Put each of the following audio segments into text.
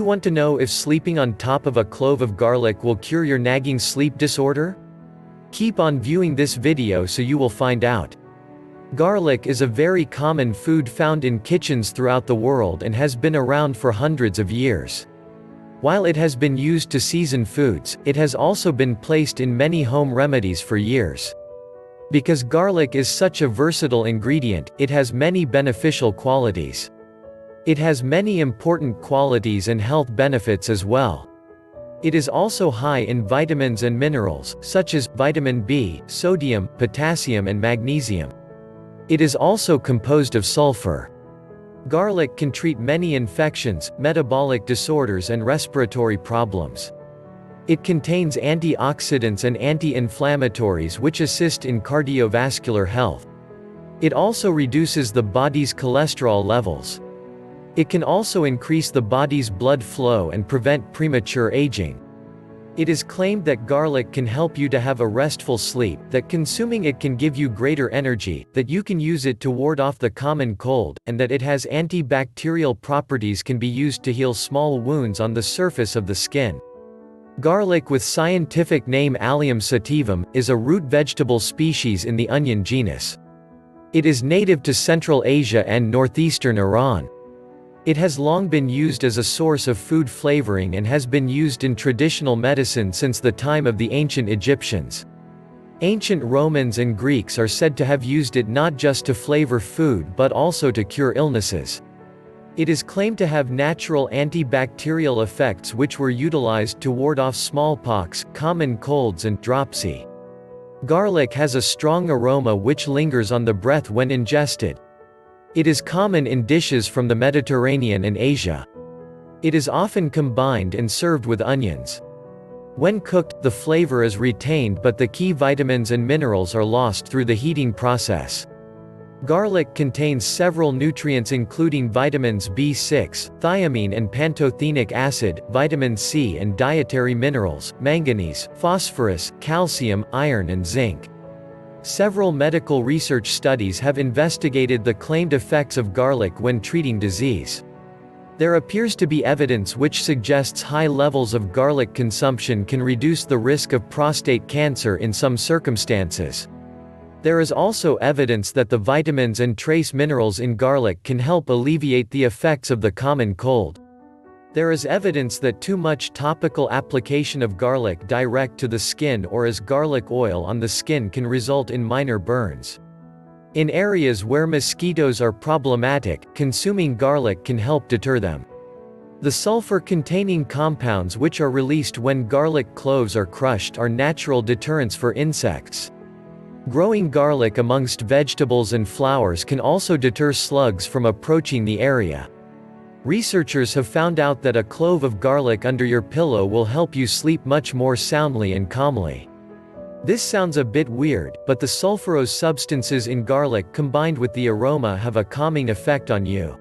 want to know if sleeping on top of a clove of garlic will cure your nagging sleep disorder? Keep on viewing this video so you will find out. Garlic is a very common food found in kitchens throughout the world and has been around for hundreds of years. While it has been used to season foods, it has also been placed in many home remedies for years. Because garlic is such a versatile ingredient, it has many beneficial qualities. It has many important qualities and health benefits as well. It is also high in vitamins and minerals, such as vitamin B, sodium, potassium and magnesium. It is also composed of sulfur. Garlic can treat many infections, metabolic disorders and respiratory problems. It contains antioxidants and anti-inflammatories which assist in cardiovascular health. It also reduces the body's cholesterol levels. It can also increase the body's blood flow and prevent premature aging. It is claimed that garlic can help you to have a restful sleep, that consuming it can give you greater energy, that you can use it to ward off the common cold, and that it has antibacterial properties, can be used to heal small wounds on the surface of the skin. Garlic, with scientific name Allium sativum, is a root vegetable species in the onion genus. It is native to Central Asia and northeastern Iran. It has long been used as a source of food flavoring and has been used in traditional medicine since the time of the ancient Egyptians. Ancient Romans and Greeks are said to have used it not just to flavor food but also to cure illnesses. It is claimed to have natural antibacterial effects which were utilized to ward off smallpox, common colds and dropsy. Garlic has a strong aroma which lingers on the breath when ingested. It is common in dishes from the Mediterranean and Asia. It is often combined and served with onions. When cooked, the flavor is retained but the key vitamins and minerals are lost through the heating process. Garlic contains several nutrients including vitamins B6, thiamine and pantothenic acid, vitamin C and dietary minerals, manganese, phosphorus, calcium, iron and zinc. Several medical research studies have investigated the claimed effects of garlic when treating disease. There appears to be evidence which suggests high levels of garlic consumption can reduce the risk of prostate cancer in some circumstances. There is also evidence that the vitamins and trace minerals in garlic can help alleviate the effects of the common cold. There is evidence that too much topical application of garlic direct to the skin or as garlic oil on the skin can result in minor burns. In areas where mosquitoes are problematic, consuming garlic can help deter them. The sulfur-containing compounds which are released when garlic cloves are crushed are natural deterrents for insects. Growing garlic amongst vegetables and flowers can also deter slugs from approaching the area. Researchers have found out that a clove of garlic under your pillow will help you sleep much more soundly and calmly. This sounds a bit weird, but the sulfurous substances in garlic combined with the aroma have a calming effect on you.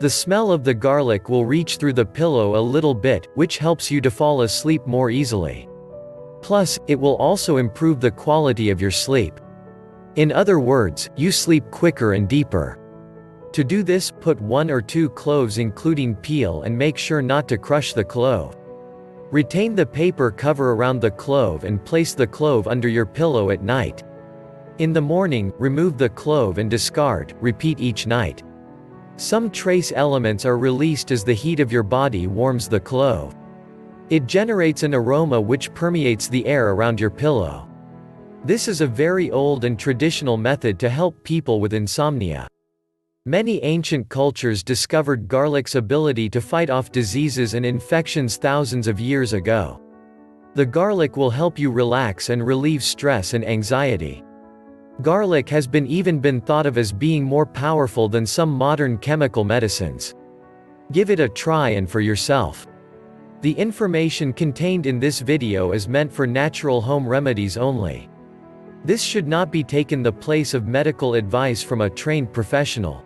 The smell of the garlic will reach through the pillow a little bit, which helps you to fall asleep more easily. Plus, it will also improve the quality of your sleep. In other words, you sleep quicker and deeper. To do this, put 1 or 2 cloves including peel and make sure not to crush the clove. Retain the paper cover around the clove and place the clove under your pillow at night. In the morning, remove the clove and discard, repeat each night. Some trace elements are released as the heat of your body warms the clove. It generates an aroma which permeates the air around your pillow. This is a very old and traditional method to help people with insomnia. Many ancient cultures discovered garlic's ability to fight off diseases and infections thousands of years ago. The garlic will help you relax and relieve stress and anxiety. Garlic has even been thought of as being more powerful than some modern chemical medicines. Give it a try and for yourself. The information contained in this video is meant for natural home remedies only. This should not be taken the place of medical advice from a trained professional.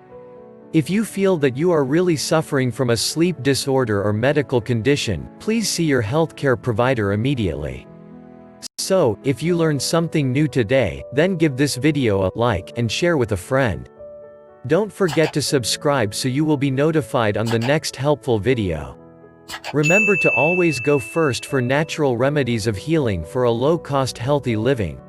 If you feel that you are really suffering from a sleep disorder or medical condition, please see your healthcare provider immediately. So, if you learned something new today, then give this video a like and share with a friend. Don't forget to subscribe so you will be notified on the next helpful video. Remember to always go first for natural remedies of healing for a low-cost healthy living.